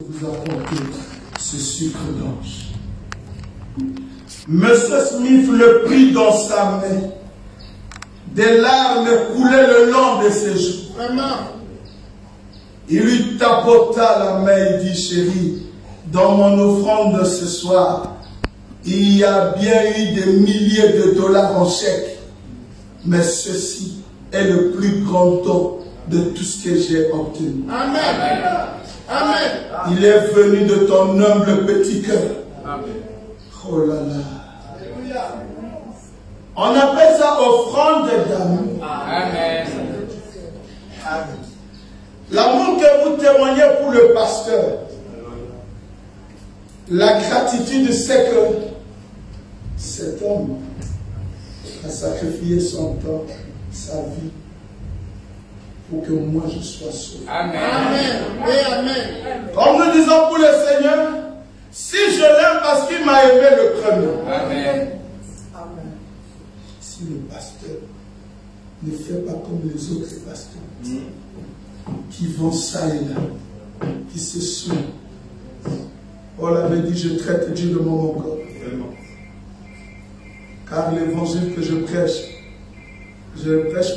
vous apporter ce sucre d'ange. Monsieur Smith le prit dans sa main. Des larmes coulaient le long de ses joues. Il lui tapota la main et dit, chérie, dans mon offrande de ce soir, il y a bien eu des milliers de dollars en chèque. Mais ceci est le plus grand don de tout ce que j'ai obtenu. Amen. Amen. Il est venu de ton humble petit cœur. Oh là là. On appelle ça offrande d'amour. Amen. L'amour que vous témoignez pour le pasteur, la gratitude, c'est que cet homme a sacrifié son temps, sa vie, pour que moi je sois sauvé. Amen. Amen. Et amen. Comme nous disons pour le Seigneur, si je l'aime parce qu'il m'a aimé le premier. Amen. Si le pasteur ne fait pas comme les autres pasteurs, qui vont ça et là, qui se saoulent. Paul avait dit, je traite Dieu de mon corps. Car l'évangile que je ne prêche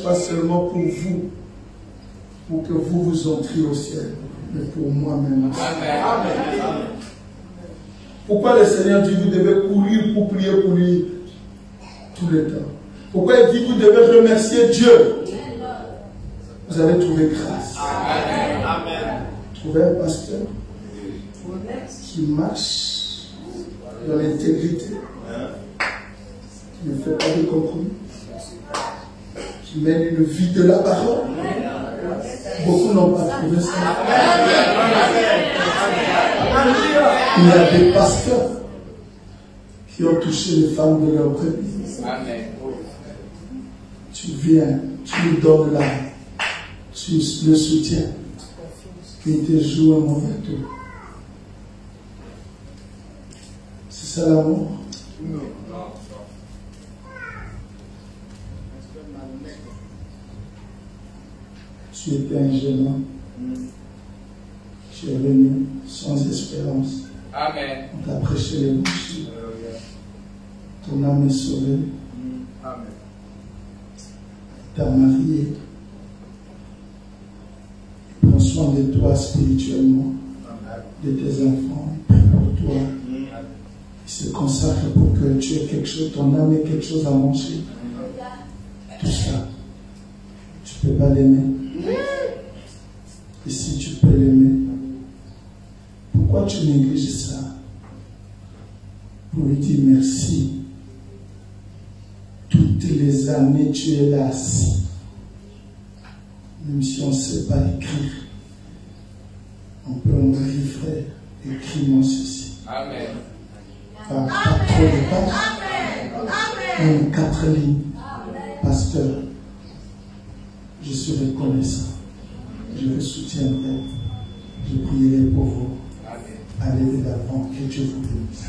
pas seulement pour vous, pour que vous vous entriez au ciel, mais pour moi-même aussi. Amen. Pourquoi le Seigneur dit, vous devez courir pour prier pour lui tout le temps? Pourquoi il dit, vous devez remercier Dieu? Vous allez trouver grâce. Amen. Trouver un pasteur qui marche dans l'intégrité, qui ne fait pas de compromis, qui mène une vie de la parole. Beaucoup n'ont pas trouvé ça. Il y a des pasteurs qui ont touché les femmes de leur brebis. Tu viens, tu lui donnes l'âme, tu le soutiens, il te joue un mauvais tour. C'est ça l'amour? Non. Tu étais un jeune homme. Tu es venu sans espérance. Amen. On t'a prêché l'évangile. Ton âme est sauvée. Amen. T'as marié. Il prend soin de toi spirituellement, de tes enfants, il prie pour toi. Il se consacre pour que tu aies quelque chose, ton âme ait quelque chose à manger. Tout ça, tu ne peux pas l'aimer. Et si tu peux l'aimer, pourquoi tu négliges ça? Pour lui dire merci. Toutes les années, tu es là assis. Même si on ne sait pas écrire, on peut en dire, frère, écris-moi ceci. Amen. Pas trop de pages, même 4 lignes. Pasteur, je suis reconnaissant. Je vous soutiendrai. Je prierai pour vous. Allez de l'avant, que Dieu vous bénisse.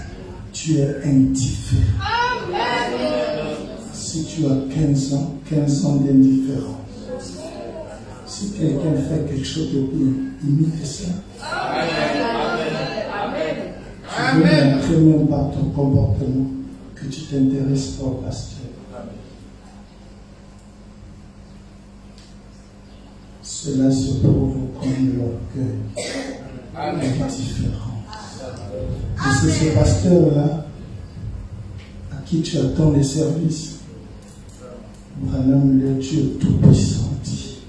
Tu es indifférent. Si tu as 15 ans d'indifférence, si quelqu'un fait quelque chose de bien, imite ça. Tu veux montrer même par ton comportement que tu t'intéresses pas au pasteur. Cela se prouve comme l'orgueil, l'indifférence. Et c'est ce pasteur-là à qui tu attends les services. Branham, le Dieu Tout-Puissant, dit,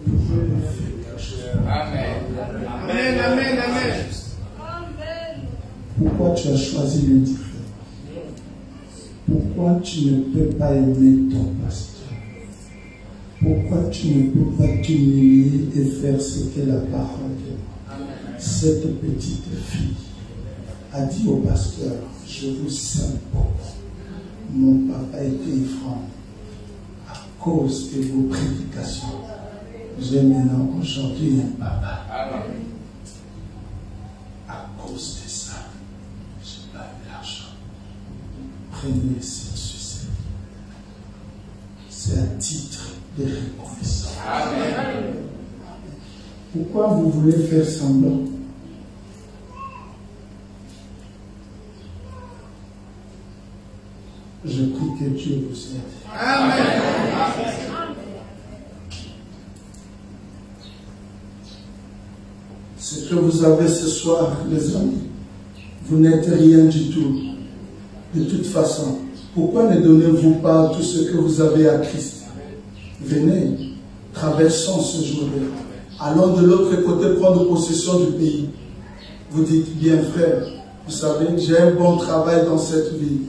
vous pouvez faire quelque chose. Amen. Amen. Pourquoi tu as choisi l'indifférence? Pourquoi tu ne peux pas aimer ton pasteur? Pourquoi tu ne peux pas t'humilier et faire ce que la parole dit? Cette petite fille a dit au pasteur, je vous aime beaucoup. Mon papa était ivrogne. À cause de vos prédications, j'ai maintenant aujourd'hui un papa. À cause de ça, je n'ai pas eu l'argent. Prenez cette sucette. C'est un titre de reconnaissance. Pourquoi vous voulez faire semblant? Je prie que Dieu vous aide. Amen. Ce que vous avez ce soir, les amis, vous n'êtes rien du tout. De toute façon, pourquoi ne donnez-vous pas tout ce que vous avez à Christ? Venez, traversons ce jour-là. Allons de l'autre côté prendre possession du pays. Vous dites bien, frère, vous savez, j'ai un bon travail dans cette ville.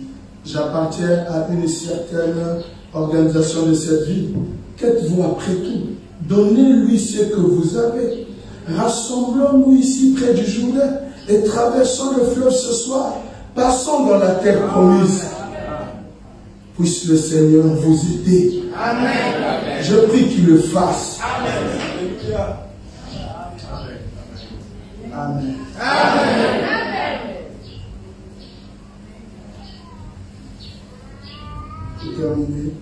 J'appartiens à une certaine organisation de cette ville. Qu'êtes-vous après tout? Donnez-lui ce que vous avez. Rassemblons-nous ici près du Jourdain et traversons le fleuve ce soir. Passons dans la terre promise. Puisse le Seigneur vous aider. Amen. Je prie qu'il le fasse. Amen. Amen. Amen. Tout terminé.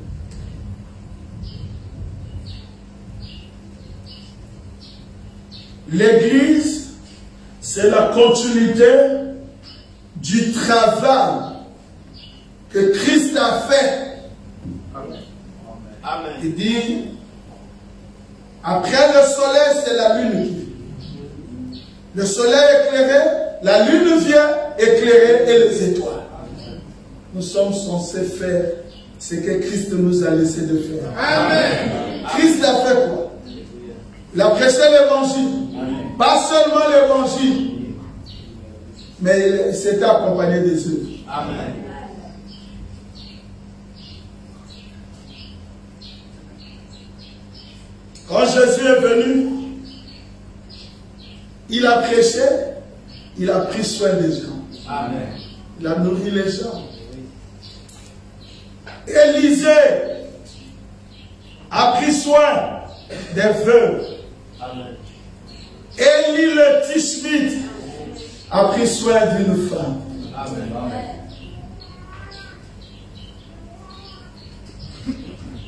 L'Église, c'est la continuité du travail que Christ a fait. Amen. Il dit, après le soleil, c'est la lune qui vient. Le soleil éclairé, la lune vient éclairer et les étoiles. Nous sommes censés faire ce que Christ nous a laissé de faire. Amen. Christ a fait quoi? Il a prêché l'évangile. Pas seulement l'évangile, mais il s'était accompagné des œuvres. Amen. Quand Jésus est venu, il a prêché, il a pris soin des gens. Amen. Il a nourri les gens. Élisée a pris soin des veuves. Amen. Élie le Tishbite a pris soin d'une femme. Amen. Amen.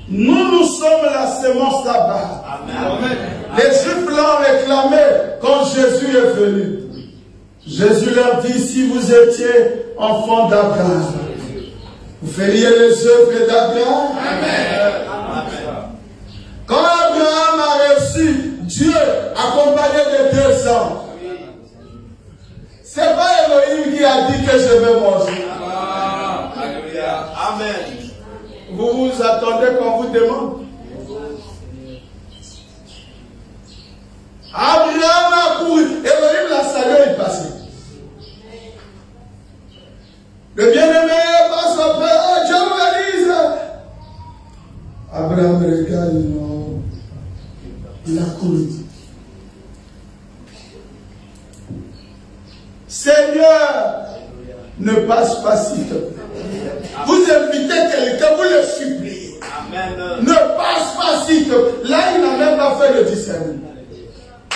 Nous sommes la semence d'Abraham. Amen. Les Juifs l'ont réclamé quand Jésus est venu. Jésus leur dit, si vous étiez enfants d'Abraham, vous feriez les œuvres d'Abraham. Amen. Quand Abraham a reçu Dieu accompagné de 2 ans, c'est pas Elohim qui a dit que je vais manger. Alléluia. Amen. Vous vous attendez qu'on vous demande. Abraham a couru. Elohim l'a salué, il passait. Le bien-aimé passe après. Oh, Dieu me bénisse. Abraham regarde, non. Il a couru. Seigneur, ne passe pas s'il te plaît. Vous invitez quelqu'un, vous le suppliez. Amen. Ne passe pas s'il te plaît. Là, il n'a même pas fait le discernement.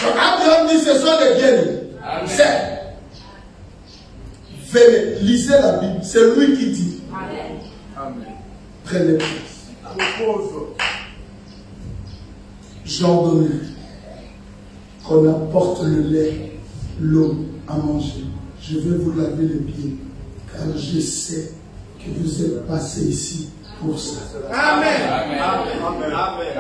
Donc Abraham dit, ce sont des bien-aimés. C'est. Venez, lisez la Bible. C'est lui qui dit. Amen. Prenez place. J'ordonne qu'on apporte le lait, l'eau à manger. Je vais vous laver les pieds, car je sais que vous êtes passé ici pour ça. Amen. Amen. Amen.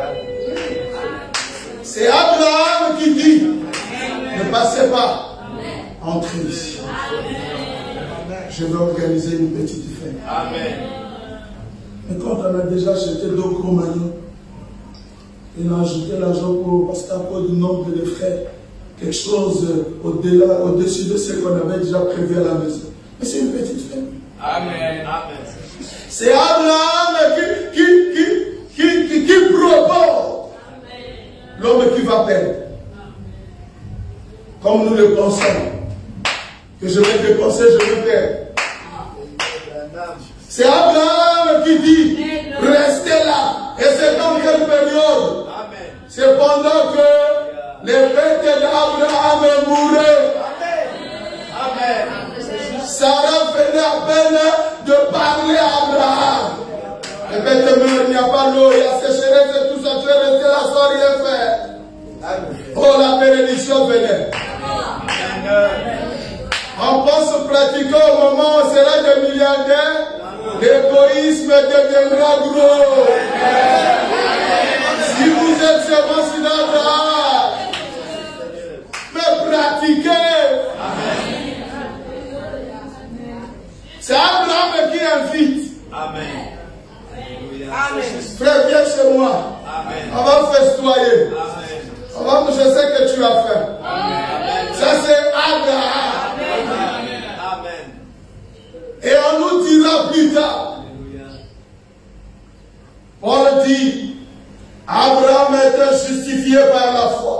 C'est Abraham qui dit, ne passez pas, entrez ici. Je vais organiser une petite fête. Amen. Mais quand on a déjà acheté 2 gros maillots, il a ajouté l'argent parce qu'à cause du nombre de frères, quelque chose au-delà, au-dessus de ce qu'on avait déjà prévu à la maison. Mais c'est une petite fête. Amen. Amen. C'est Abraham qui propose l'homme qui va perdre. Comme nous le pensons. Que je vais dépenser, je vais perdre. C'est Abraham qui dit, restez là. Et c'est dans quelle période? C'est pendant que les bêtes d'Abraham mouraient. Amen. Sarah venait à peine de parler à Abraham. Les bêtes meurent, il n'y a pas d'eau, il y a sécheresse et tout ça, tu es resté là sans rien faire. Oh, la bénédiction venait. On pense pratiquer au moment où on sera des milliardaires. L'égoïsme l'égoïsme deviendra gros. Si vous êtes semence d'Abraham, mais pratiquez. C'est Abraham qui invite. Amen. Frère, viens chez moi. Amen. On va festoyer. Amen. Je sais que tu as faim. Amen. Ça c'est Abraham. Amen. Et on nous dira plus tard. Paul dit, Abraham était justifié par la foi.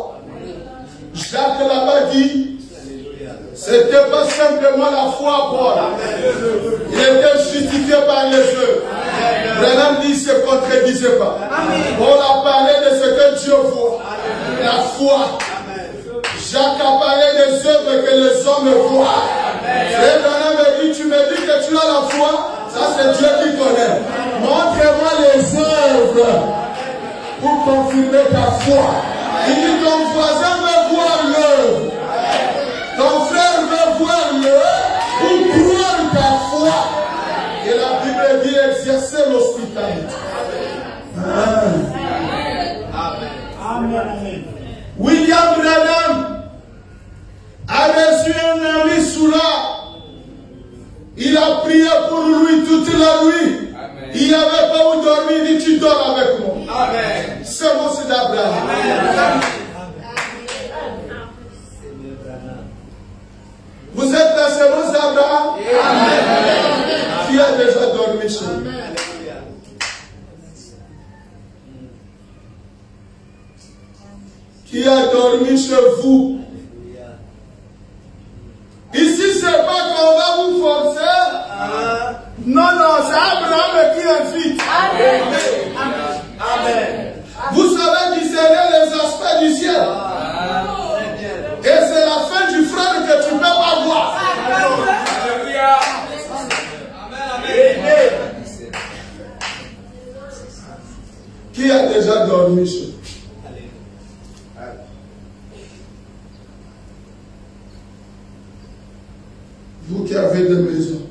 Jacques là-bas dit, c'était pas simplement la foi, Paul. Il était justifié par les œuvres. Branham dit, il ne se contredisait pas. Paul a parlé de ce que Dieu voit. La foi. Jacques a parlé des œuvres que les hommes voient. Et Branham me dit, tu me dis que tu as la foi. Ça c'est Dieu qui connaît. Montre-moi les œuvres pour confirmer ta foi. Il dit, ton voisin veut voir l'œuvre. Ton frère veut voir l'œuvre pour croire ta foi. Et la Bible dit exercer l'hospitalité. Amen. Amen. William Branham a reçu un ami soula. Il a prié pour lui toute la nuit. Amen. Il n'y avait pas où dormir. Il dit, tu dors avec moi. Amen. C'est mon c'est d'Abraham. Vous êtes la sémence d'Abraham? Qui a déjà dormi chez vous? Qui a dormi chez vous? Ici, c'est pas qu'on va vous forcer. Non, non, c'est Abraham qui invite. Amen. Vous savez discerner les aspects du ciel. Et c'est la fin du frère que tu ne peux pas voir. Alléluia. Amen. Qui a déjà dormi chez vous? Vous qui avez des maisons.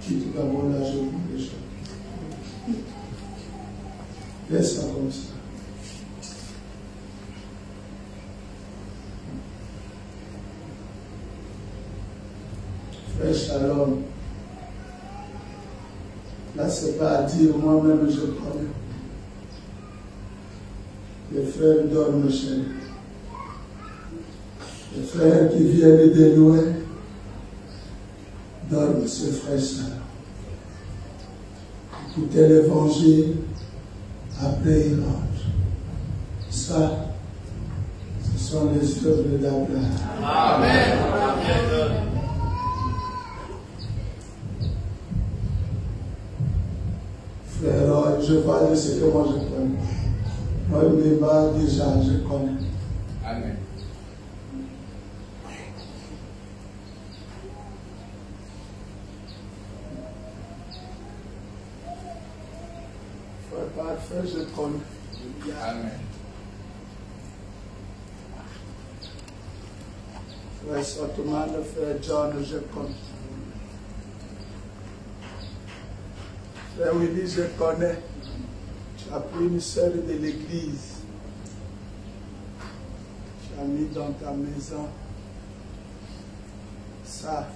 Quitte d'abord la journée des choses. Laisse ça comme ça. Frère Shalom. Là, c'est pas à dire moi-même je connais. Les frères dorment chez nous. Les frères qui viennent de loin dorment, ce frère Shalom. Écoutez l'évangile, après il rentre. Ça, ce sont les œuvres d'Abraham. Amen. Frère, je parle de ce que moi je connais. Moi, déjà, je connais. Amen. Frère parfait, je connais. Amen. Frère Sotoman, frère John, je connais. Frère Willy, je connais. Tu as pris une sœur de l'église. Tu as mis dans ta maison. Ça,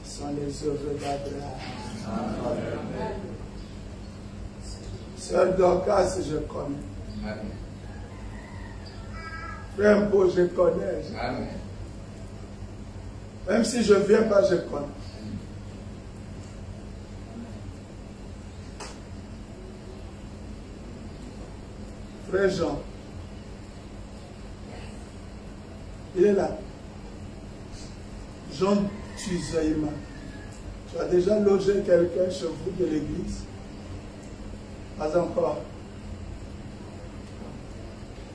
ce sont les œuvres d'Abraham. Sœur Dorcas, je connais. Amen. Frère Beau, je connais. Amen. Même si je ne viens pas, je connais. Frère Jean, il est là. Jean Tuzaïma. Tu as déjà logé quelqu'un chez vous de l'église? Pas encore.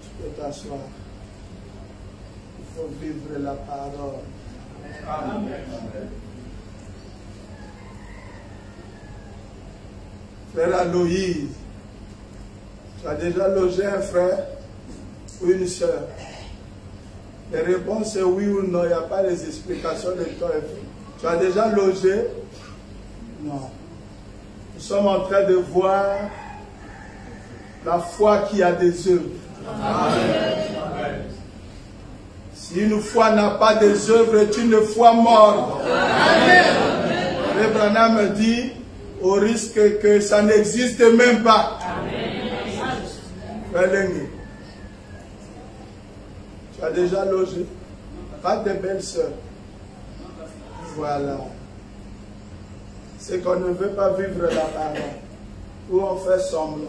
Tu peux t'asseoir. Il faut vivre la parole. Amen. Frère Aloïse, tu as déjà logé un frère ou une soeur? Les réponses c'est oui ou non, il n'y a pas les explications de toi. Tu as déjà logé? Non. Nous sommes en train de voir la foi qui a des œuvres. Amen. Si une foi n'a pas des œuvres, est une foi morte. Le Branham me dit, au risque que ça n'existe même pas. Amen. Tu as déjà logé. Pas de belles sœurs. Voilà. C'est qu'on ne veut pas vivre la parole. Ou on fait semblant.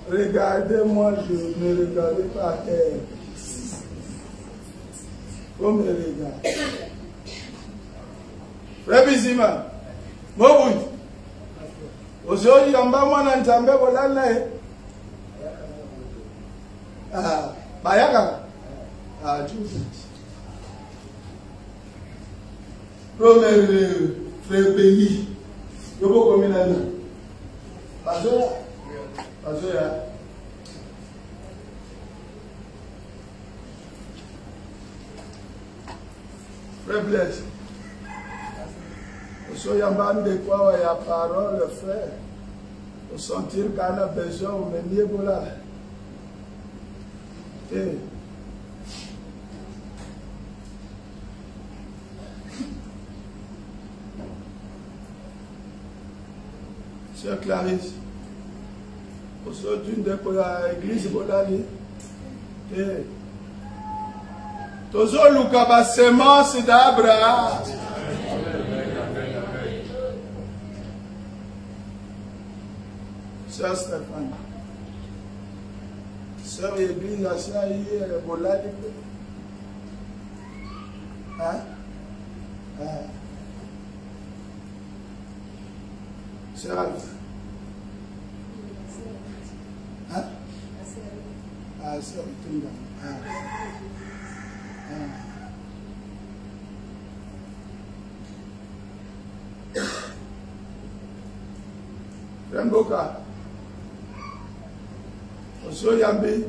Regardez-moi, je ne regardez pas à terre. Vous me regardez. Frère Bizima, Moboud, aujourd'hui, on va m'en entendre, voilà. Ah, Bayaga. Ah, tu sais. Frère Béni, je peux combien d'années? Parce que Frère Blaise, il y a de quoi il y a parole, frère. Pour sentir qu'on a besoin de venir pour là. Sœur Clarisse, aujourd'hui, depuis l'église, toujours le semence d'Abraham. Sœur Stéphane, sœur l'église, la sœur Bolali. Hein? Sœur Alpha. Hein? Ah, sœur Tunda. Remboka. Oso Yambi.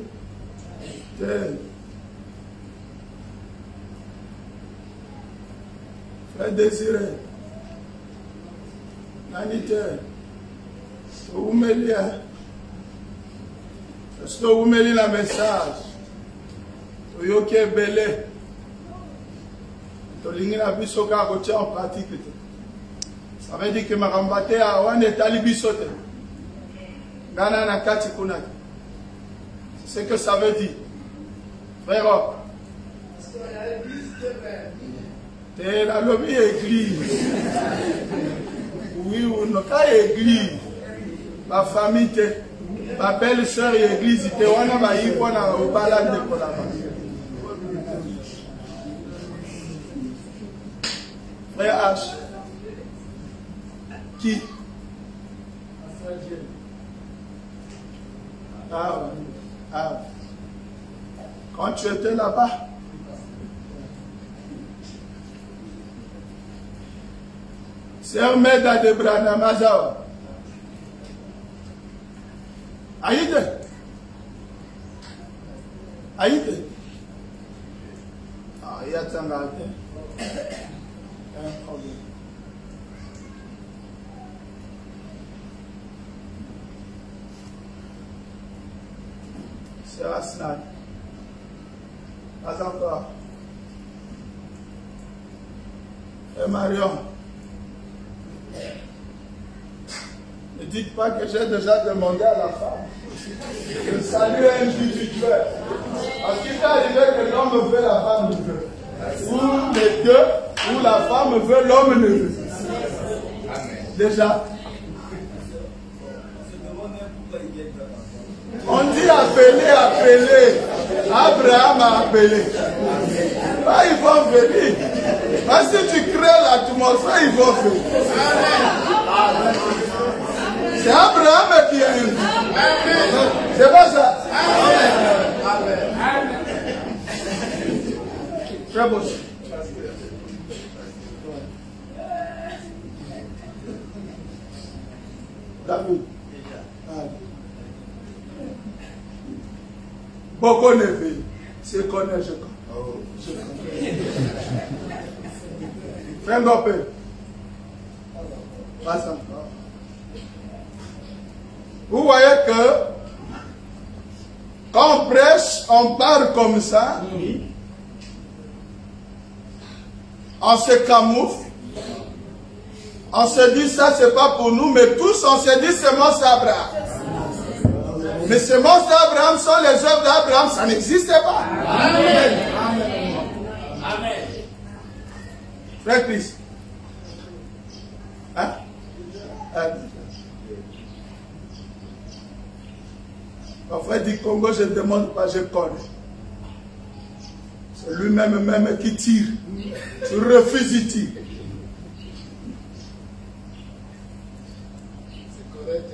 Frère Désiré. Nanite. Oumelia. Est-ce que vous mettez la message? Oyoke belé. Tolingi na biso ka ko tia en pratique. Ça veut dire que ma rambate a wan etali biso te. Ngana na kati kuna. C'est ce que ça veut dire. Frère. C'est la lobby église. Oui ou non, quand église, ma famille, ma belle-sœur et l'église, on a eu pour la balade de la Frère H. Qui? Ah. Quand tu étais là-bas, c'est un méda de Branham Mazawa. Aïe. Ah, il y a un problème. C'est Aslan. Pas encore. Et Marion. Ne dites pas que j'ai déjà demandé à la femme. Le salut individuel. Parce qu'il peut arriver que l'homme veut, la femme ne veut. Ou les deux, ou la femme veut, l'homme ne veut. Déjà. On dit appeler. Abraham a appelé. Là, ils vont venir. Parce que tu crées l'atmosphère, ils vont venir. C'est Abraham qui a invité. C'est pas ça. bosse. David. Beaucoup ne veut. C'est connaît, je connais. Frère Ngopé. Passe encore. Vous voyez que quand on prêche, on parle comme ça. On se camoufle. On se dit ça, c'est pas pour nous, mais tous on se dit c'est mon Abraham. Mais ces monstres d'Abraham sont les œuvres d'Abraham, ça n'existe pas. Amen. Amen. Frère Christ. Hein? Mon frère du Congo, je ne demande pas, je connais. C'est lui-même qui tire. Tu refuses, il tire. C'est correct.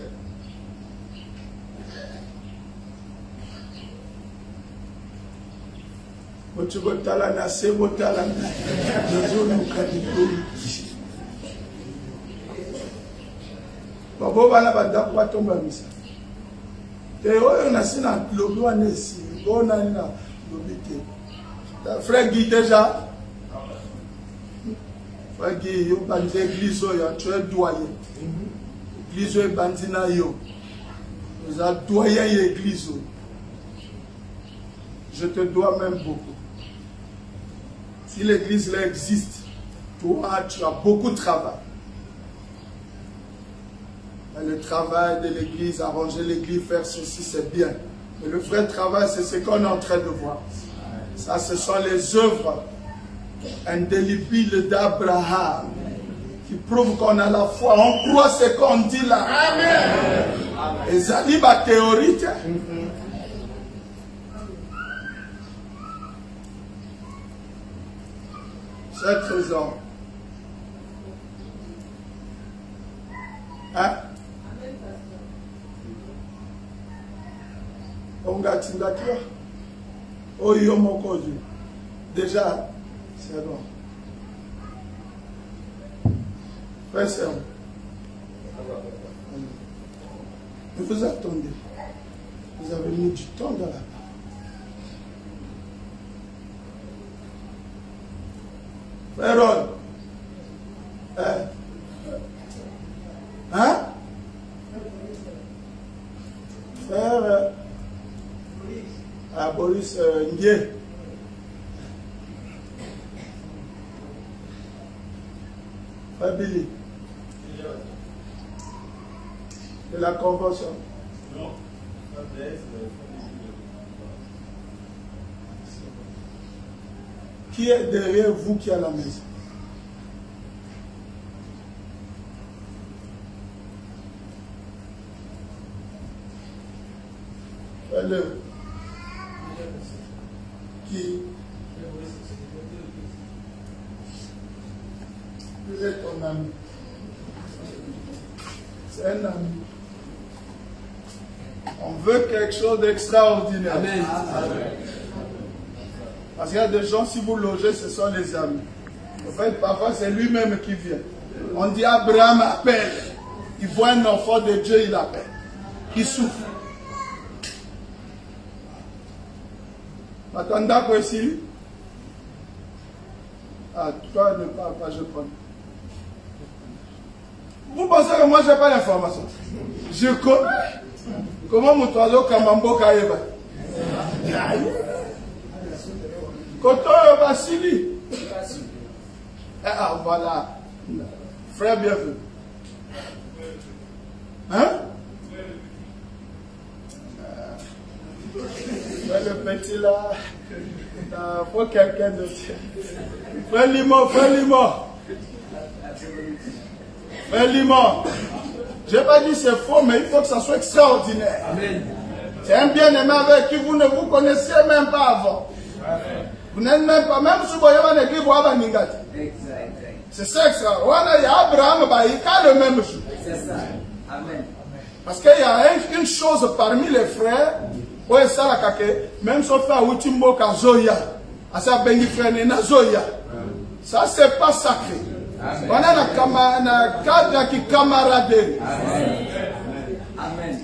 Frère Guy déjà. Frère Guy, yo bandi église yo, tu es doyen. Église est bandina yo. Vous êtes doyen église. Je te dois même beaucoup. Si l'église là existe, toi tu as beaucoup de travail. Mais le travail de l'église, arranger l'église, faire ceci, c'est bien. Mais le vrai travail, c'est ce qu'on est en train de voir. Ça, ce sont les œuvres indélébiles d'Abraham qui prouvent qu'on a la foi. On croit ce qu'on dit là. Amen. Et ça dit ma théorie. Cette raison. Hein? On a tindakia. Oh, yo mon code. Déjà, c'est bon. Frère, c'est bon. Mais vous attendez. Vous avez mis du temps dans la part. Frère Ron. Hein? Frère Boris Ndié. Frère Billy. De la convention. Non. Qui est derrière vous qui est à la maison? Fais-le. Qui? Il est ton ami. C'est un ami. On veut quelque chose d'extraordinaire. Amen. Amen. Parce qu'il y a des gens, si vous logez, ce sont les amis. En fait, parfois, c'est lui-même qui vient. On dit Abraham appelle. Il voit un enfant de Dieu, il appelle. Il souffre. Attendez quoi ici? Ah, toi ne parle pas, je prends. Vous pensez que moi, je n'ai pas l'information? Je connais. Comment mon oiseau Kamambo Kaeba? Koto Basili. Ah, voilà. Frère, bienvenue. Hein? Le petit là, il faut quelqu'un de... Frère Limon, frère Limon. Frère Limon. Je n'ai pas dit c'est faux, mais il faut que ça soit extraordinaire. Amen. C'est un bien-aimé avec qui vous ne vous connaissiez même pas avant. Amen. Vous n'êtes même pas, même si vous voyez un église, vous avez Ningati. C'est ça extraordinaire. Il y a Abraham, il a le même jour. C'est ça. Amen. Parce qu'il y a une chose parmi les frères, même si on fait un Utimbo Kazoya, Asa bengi frère Nazoya. Ça c'est pas sacré. On a un cadre qui camaraderie. Amen. Amen.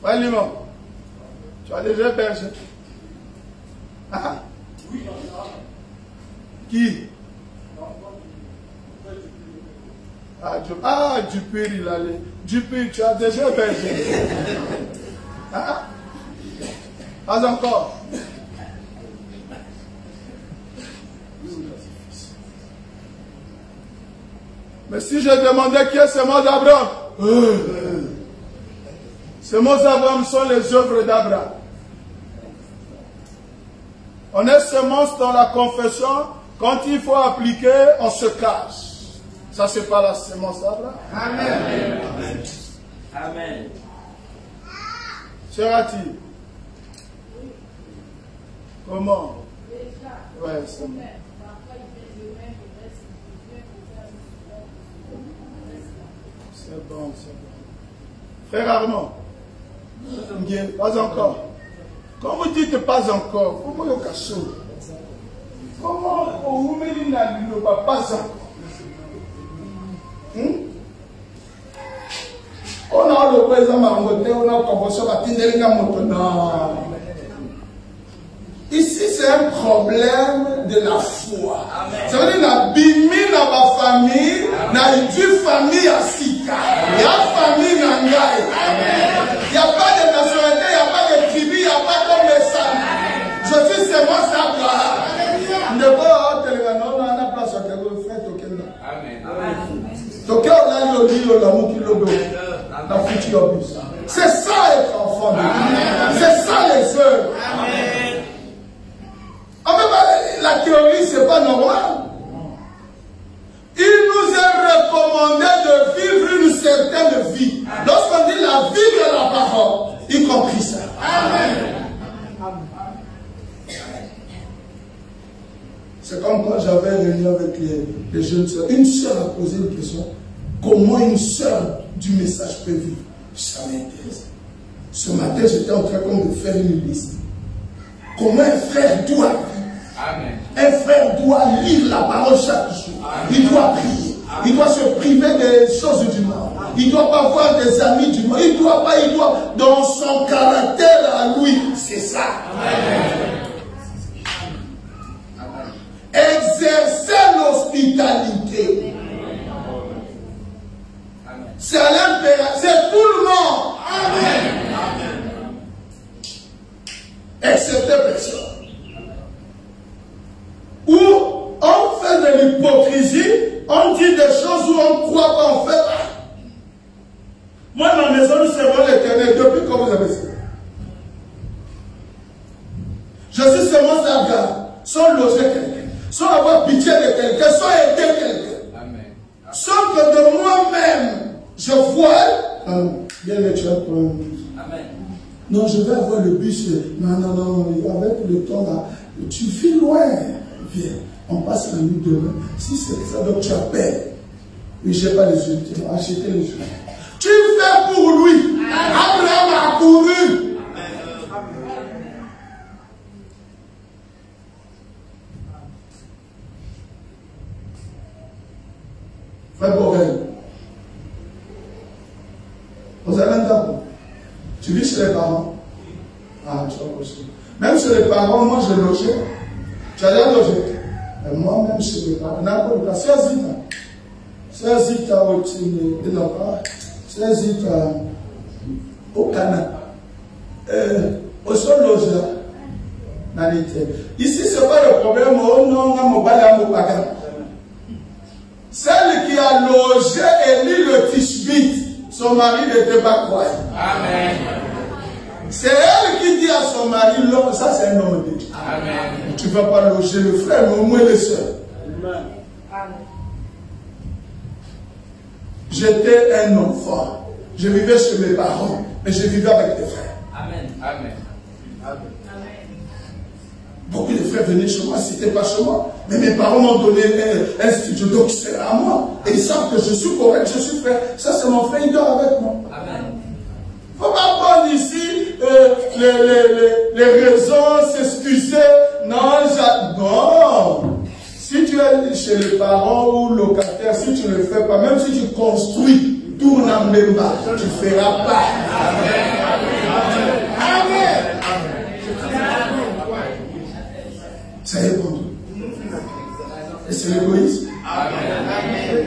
Ouais, Limon. Tu as déjà bergé. Ah. Qui? Ah, Dupir, il allait. Dupir, tu as déjà bergé. Ah. Pas encore. Mais si je demandais qui est semence d'Abraham, semence d'Abraham sont les œuvres d'Abraham. On est semence dans la confession, quand il faut appliquer, on se cache. Ça, c'est pas la semence d'Abraham. Amen. Amen. Sera-t-il? Comment? Ouais, c'est bon. C'est bon, c'est bon. Frère Armand, pas encore. Quand vous dites pas encore, comment vous cachez? Comment vous me dites pas encore? On a le président Marangoté, on a commencé à Tindelinga Montona. Ici, c'est un problème de la foi. Ça veut dire que bimi na ma famille, na une famille à Sika. Il y a famille Nangaï. Il n'y a pas de nationalité, il n'y a pas de tribu, il n'y a pas de message. Je suis seulement Abraham. Ne pas Téléganon, on a place à quelqu'un, frère Tokenda. Amen. Tokenda, on a le l'amour qui le la future bus. C'est ça être enfant de Dieu. C'est ça les œuvres. En fait, la théorie, c'est pas normal. Il nous est recommandé de vivre une certaine vie. Lorsqu'on dit la vie de la parole, y compris ça. Amen. C'est comme quand j'avais réuni avec les jeunes sœurs. Une sœur a posé une question. Comment une sœur du message peut vivre? Ça m'intéresse. Ce matin, j'étais en train de faire une liste. Comment un frère doit vivre? Amen. Un frère doit lire la parole chaque jour. Amen. Il doit prier. Amen. Il doit se priver des choses du monde. Il ne doit pas avoir des amis du monde. Il doit dans son caractère à lui. C'est ça. Amen. Exercer l'hospitalité. C'est à l'impératif. C'est tout le monde. Amen. Excepté personne. Où on fait de l'hypocrisie, on dit des choses où on ne croit pas, on fait pas. Moi, dans ma maison, nous servons l'Éternel depuis quand vous avez ça. Je suis seulement Zaga, sans loger quelqu'un, sans avoir pitié de quelqu'un, sans aider quelqu'un. Sans que de moi-même, je vois. Bien le tu as pour un bus. Amen. Non, je vais avoir le bus. Non, avec le temps là, tu vis loin. Viens, on passe la nuit demain. Si c'est ça, donc tu appelles. Oui, je n'ai pas les yeux, tu vas acheter les yeux. Tu fais pour lui. Abraham a couru. Frère Borel, vous avez un tabou. Tu vis chez les parents. Ah, tu vois aussi. Même chez les parents, moi je logeais. Tu as déjà logé. Mais moi-même, je ne sais pas. C'est Zita au Canada. Au sol logé. Ici, ce n'est pas le problème. Celle qui a logé Élie le Tishbite, son mari n'était pas croyant. Amen. C'est elle qui dit à son mari, ça c'est un homme de Dieu. Amen. Tu ne vas pas loger le frère, mais au moins le soeur. Amen. J'étais un enfant. Je vivais chez mes parents, mais je vivais avec des frères. Amen. Amen. Amen. Beaucoup de frères venaient chez moi, c'était pas chez moi. Mais mes parents m'ont donné un studio, donc c'est à moi. Et ils savent que je suis correct, je suis frère. Ça c'est mon frère, il dort avec moi. Amen. Il ne faut pas prendre ici les raisons, s'excuser. Non, non. Si tu es chez les parents ou locataires, si tu ne le fais pas, même si tu construis, tourne en même bas, tu ne feras pas. Amen. Ça est bon. Et c'est l'égoïsme.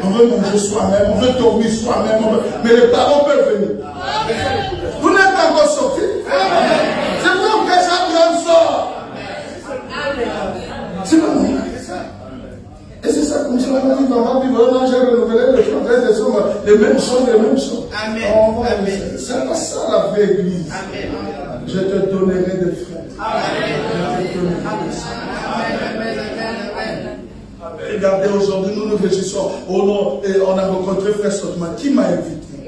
On veut manger soi-même, on veut dormir soi-même, mais les parents peuvent venir. Vous n'êtes pas encore sortis. C'est bon que ça vient sort. C'est pas normal. Et c'est ça, comme ça, on va vivre, j'ai renouvelé le progrès des hommes, les mêmes choses. Amen. C'est pas ça la vraie église. Amen. Je te donnerai des frères. Amen. Je te donnerai des sœurs. Regardez, aujourd'hui, nous nous réjouissons. Oh non, et on a rencontré Frère Sotman. Qui m'a invité?